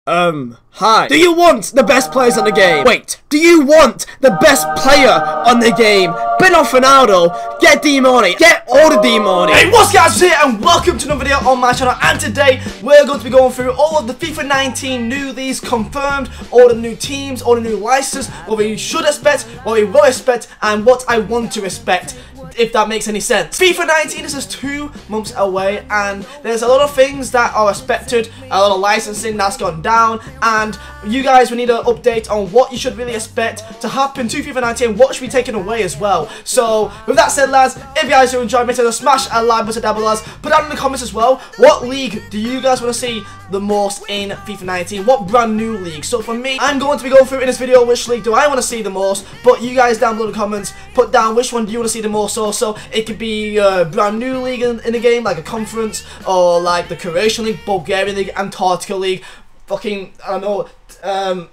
Hi. Do you want the best players on the game? Wait, do you want the best player on the game? Bin off Ronaldo, get D-Money, get all the D-Money. Hey, what's guys, here and welcome to another video on my channel, and today we're going to be going through all of the FIFA 19 new leagues confirmed, all the new teams, all the new licenses, what we should expect, what we will expect, and what I want to expect, if that makes any sense. FIFA 19 is just 2 months away, and there's a lot of things that are expected, a lot of licensing that's gone down, and you guys will need an update on what you should really expect to happen to FIFA 19, what should be taken away as well. So with that said, lads, if you guys do enjoy, make sure to smash a like button down below, lads. Put down in the comments as well, what league do you guys want to see the most in FIFA 19? What brand new league? So for me, I'm going to be going through in this video which league do I want to see the most, but you guys down below in the comments, put down which one do you want to see the most. Also, it could be a brand new league in the game, like a conference, or like the Croatian league, Bulgarian league, Antarctica league, fucking, I don't know,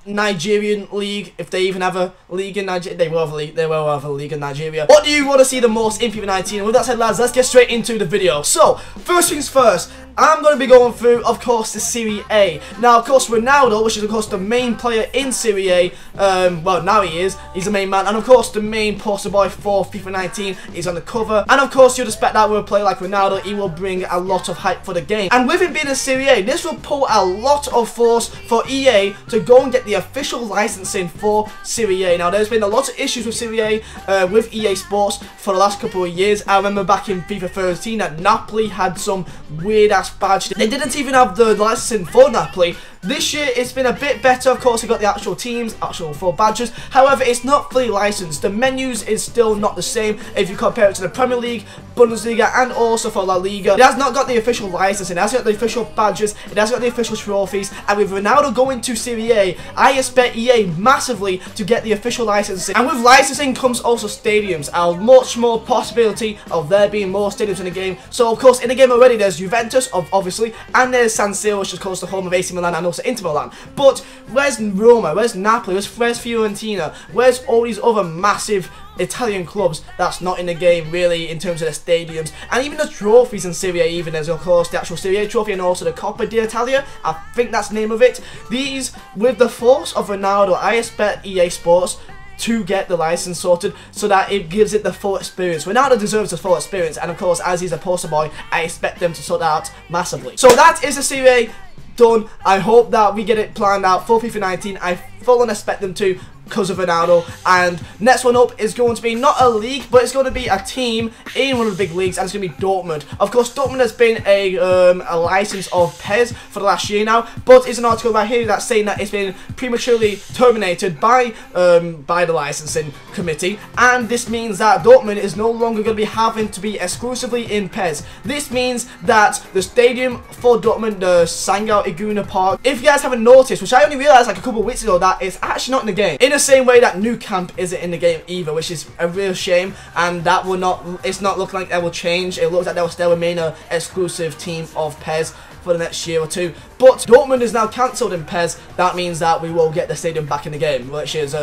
Nigerian league, if they even have a league in Nigeria. They will have a league in Nigeria. What do you want to see the most in FIFA 19? And with that said, lads, let's get straight into the video. So, first things first, I'm going to be going through, of course, the Serie A. Now, of course, Ronaldo, which is, of course, the main player in Serie A, well, now he's the main man, and, of course, the main poster boy for FIFA 19 is on the cover, and, of course, you'd expect that with a player like Ronaldo, he will bring a lot of hype for the game, and with him being in Serie A, this will pull a lot of force for EA to go and get the official licensing for Serie A. Now, there's been a lot of issues with Serie A, with EA Sports for the last couple of years. I remember back in FIFA 13 that Napoli had some weird-ass badge. They didn't even have the licensing for Napoli. This year, it's been a bit better. Of course, we got the actual teams, actual full badges. However, it's not fully licensed. The menus is still not the same if you compare it to the Premier League, Bundesliga, and also for La Liga. It has not got the official licensing. It hasn't got the official badges. It hasn't got the official trophies. And with Ronaldo going to Serie A, I expect EA massively to get the official licensing. And with licensing comes also stadiums. A much more possibility of there being more stadiums in the game. So, of course, in the game already, there's Juventus, obviously, and there's San Siro, which is, of course, the home of AC Milan, and also Inter Milan. But where's Roma? Where's Napoli? Where's Fiorentina? Where's all these other massive Italian clubs that's not in the game really in terms of the stadiums and even the trophies in Serie A? Even there's, of course, the actual Serie A trophy and also the Coppa d'Italia, I think that's the name of it. These, with the force of Ronaldo, I expect EA Sports to get the license sorted so that it gives it the full experience. Ronaldo deserves the full experience, and of course, as he's a poster boy, I expect them to sort that out massively. So that is the Serie A done. I hope that we get it planned out for FIFA 19. I fully expect them to, because of Ronaldo. And next one up is going to be not a league, but it's going to be a team in one of the big leagues, and it's going to be Dortmund. Of course, Dortmund has been a license of PES for the last year now, but it's an article right here that's saying that it's been prematurely terminated by the licensing committee, and this means that Dortmund is no longer going to be having to be exclusively in PES. This means that the stadium for Dortmund, the Sangao Iguna Park, if you guys haven't noticed, which I only realized like a couple of weeks ago, that it's actually not in the game. In the same way that Nou Camp isn't in the game either, which is a real shame, and that will not, it's not looking like that will change. It looks like they will still remain an exclusive team of PES for the next year or two. But Dortmund is now cancelled in PES. That means that we will get the stadium back in the game, which is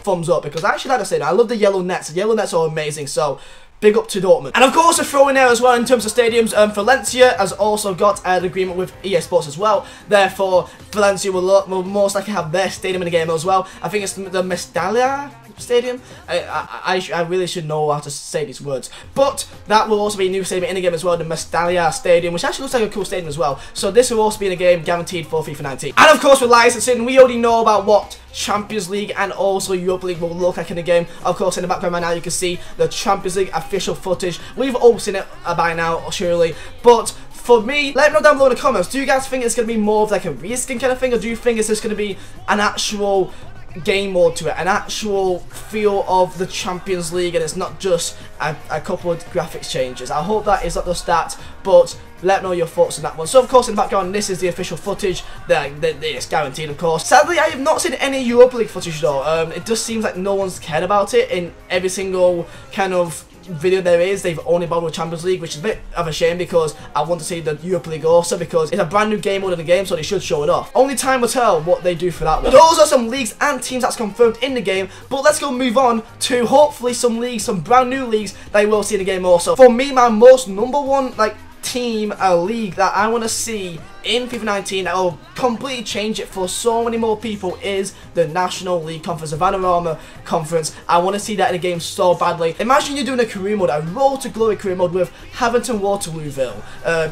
thumbs up, because I actually like the stadium. I love the yellow nets. The yellow nets are amazing, so big up to Dortmund. And of course, a throw in there as well in terms of stadiums. Valencia has also got an agreement with EA Sports as well. Therefore, Valencia will most likely have their stadium in the game as well. I think it's the Mestalla Stadium. I really should know how to say these words. But that will also be a new stadium in the game as well, the Mestalla Stadium, which actually looks like a cool stadium as well. So this will also be in the game, guaranteed for FIFA 19. And of course, with licensing, we already know about what Champions League and also Europa League will look like in the game. Of course, in the background right now, you can see the Champions League official footage. We've all seen it by now, surely. But for me, let me know down below in the comments, do you guys think it's going to be more of like a reskin kind of thing, or do you think it's just going to be an actual game mode to it, an actual feel of the Champions League, and it's not just a couple of graphics changes? I hope that is not just that, but let me know your thoughts on that one. So of course, in the background, this is the official footage. It's guaranteed, of course. Sadly, I have not seen any Europa League footage though. It just seems like no one's cared about it in every single kind of video there is. They've only bothered with Champions League, which is a bit of a shame, because I want to see the Europa League also, because it's a brand new game mode in the game, so they should show it off. Only time will tell what they do for that one. Those are some leagues and teams that's confirmed in the game, but let's go move on to hopefully some leagues, some brand new leagues that you will see in the game also. For me, my most number one team, a league that I want to see in FIFA 19 that will completely change it for so many more people is the National League Conference, the Vanarama Conference. I want to see that in a game so badly. Imagine you're doing a career mode, a Road to Glory career mode with Haverton Waterlooville,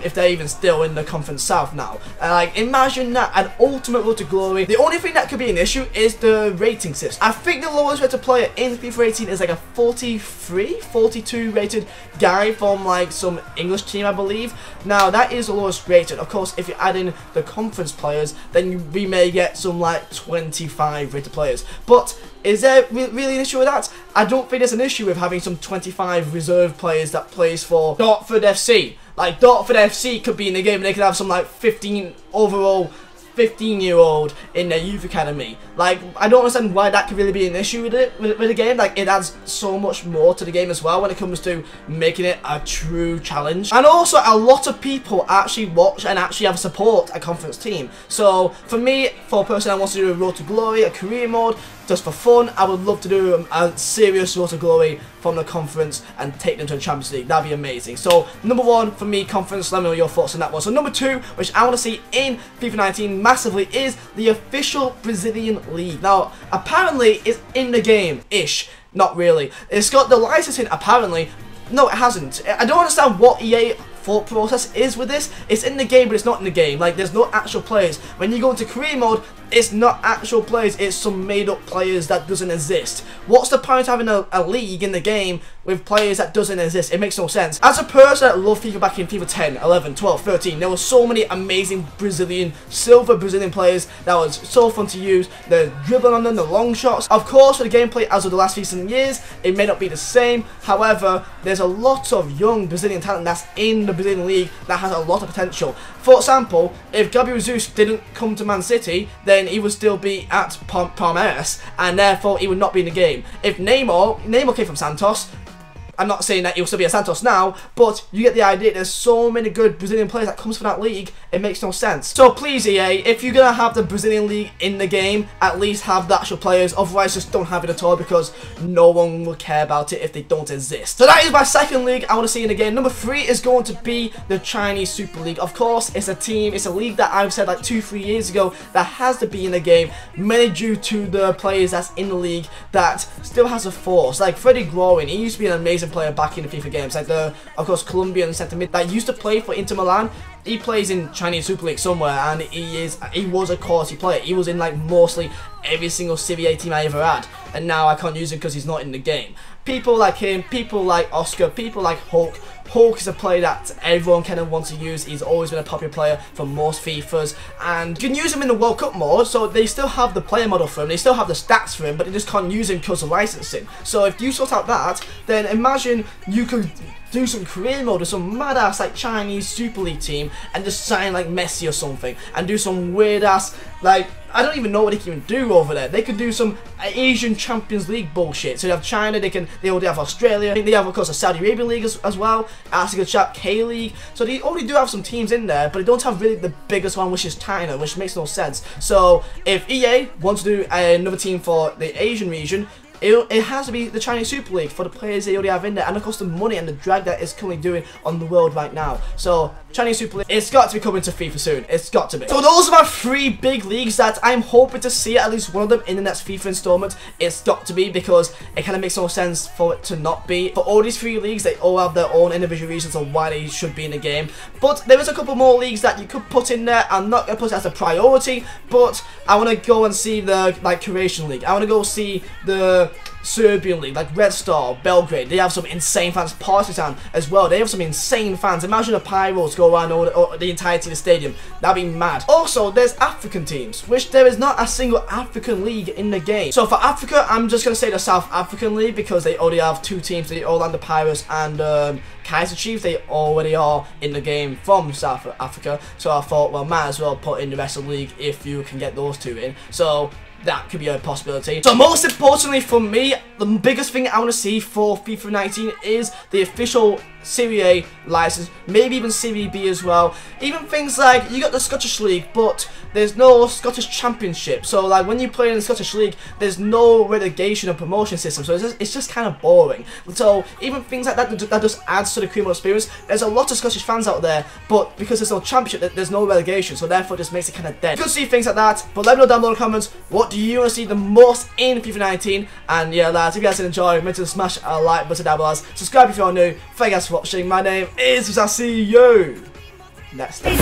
if they're even still in the Conference South now. Like, imagine that, an ultimate Road to Glory. The only thing that could be an issue is the rating system. I think the lowest rated player in FIFA 18 is like a 43, 42 rated guy from like some English team, I believe. Now, that is the lowest rated. Of course, if you add in the conference players, then we may get some like 25 rated players. But is there really an issue with that? I don't think there's an issue with having some 25 reserve players that plays for Dartford FC. Like, Dartford FC could be in the game and they could have some like 15 overall 15-year-old in their youth academy. Like, I don't understand why that could really be an issue with it, with the game. Like, it adds so much more to the game as well when it comes to making it a true challenge. And also, a lot of people actually watch and actually have support a conference team. So, for me, for a person that wants to do a Road to Glory, a career mode, just for fun, I would love to do a serious Road to Glory from the conference and take them to the Champions League. That'd be amazing. So, number one for me, conference. Let me know your thoughts on that one. So, number two, which I want to see in FIFA 19 massively, is the official Brazilian League. Now, apparently, it's in the game-ish. Not really. It's got the licensing, apparently. No, it hasn't. I don't understand what EA thought process is with this. It's in the game, but it's not in the game. Like, there's no actual players. When you go into career mode, it's not actual players, it's some made up players that doesn't exist. What's the point of having a league in the game with players that doesn't exist? It makes no sense. As a person that loved FIFA back in FIFA 10, 11, 12, 13, there were so many amazing silver Brazilian players that was so fun to use. The dribbling on them, the long shots. Of course, for the gameplay as of the last recent years, it may not be the same. However, there's a lot of young Brazilian talent that's in the Brazilian league that has a lot of potential. For example, if Gabriel Jesus didn't come to Man City, then he would still be at Palmeiras, and therefore he would not be in the game. If Neymar came from Santos, I'm not saying that he'll still be at Santos now, but you get the idea. There's so many good Brazilian players that comes from that league, it makes no sense. So please, EA, if you're going to have the Brazilian league in the game, at least have the actual players. Otherwise, just don't have it at all, because no one will care about it if they don't exist. So that is my second league I want to see in the game. Number three is going to be the Chinese Super League. Of course, it's a team, it's a league that I've said like 2-3 years ago that has to be in the game, mainly due to the players that's in the league that still has a force. Like Freddie Groen, he used to be an amazing player back in the FIFA games, like the, of course, Colombian centre mid that used to play for Inter Milan. He plays in Chinese Super League somewhere, and he was a quality player. He was in like mostly every single Serie A team I ever had, and now I can't use him because he's not in the game. People like him, people like Oscar, people like Hulk. Hulk is a player that everyone kind of wants to use. He's always been a popular player for most FIFAs, and you can use him in the World Cup mode, so they still have the player model for him, they still have the stats for him, but they just can't use him because of licensing. So if you sort out that, then imagine you could do some career mode with some mad ass like Chinese Super League team and just sign like Messi or something and do some weird ass, like, I don't even know what they can even do over there. They could do some Asian Champions League bullshit. So they have China, they already have Australia, they have of course a Saudi Arabian League as well, that's a good shot, K-League. So they already do have some teams in there, but they don't have really the biggest one, which is China, which makes no sense. So if EA wants to do another team for the Asian region, it has to be the Chinese Super League for the players they already have in there, and of course the money and the drag that is currently doing on the world right now. So Chinese Super League, it's got to be coming to FIFA soon. It's got to be. So those are my 3 big leagues that I'm hoping to see at least one of them in the next FIFA installment. It's got to be, because it kind of makes no sense for it to not be. For all these 3 leagues, they all have their own individual reasons on why they should be in the game. But there is a couple more leagues that you could put in there. I'm not going to put it as a priority, but I want to go and see the Croatian League. I want to go see the Serbian League, like Red Star, Belgrade. They have some insane fans. Partizan as well, they have some insane fans. Imagine the Pyros go around the entirety of the stadium. That'd be mad. Also, there's African teams, which there is not a single African league in the game. So for Africa, I'm just going to say the South African League, because they already have 2 teams, the Orlando Pirates and Kaiser Chiefs. They already are in the game from South Africa. So I thought, well, might as well put in the rest of the league if you can get those 2 in. So that could be a possibility. So most importantly for me, the biggest thing I want to see for FIFA 19 is the official Serie A license, maybe even Serie B as well. Even things like, you got the Scottish League, but there's no Scottish Championship. So like when you play in the Scottish League, there's no relegation or promotion system. So it's just kind of boring. So even things like that just adds to the cream of experience. There's a lot of Scottish fans out there, but because there's no championship, there's no relegation. So therefore it just makes it kind of dead. You can see things like that, but let me know down below in the comments, what do you want to see the most in FIFA 19? And yeah lads, if you guys did enjoy, remember to smash a like button down below. Subscribe if you're new. Thank you guys for watching. My name is Vizeh. I'll see you next time.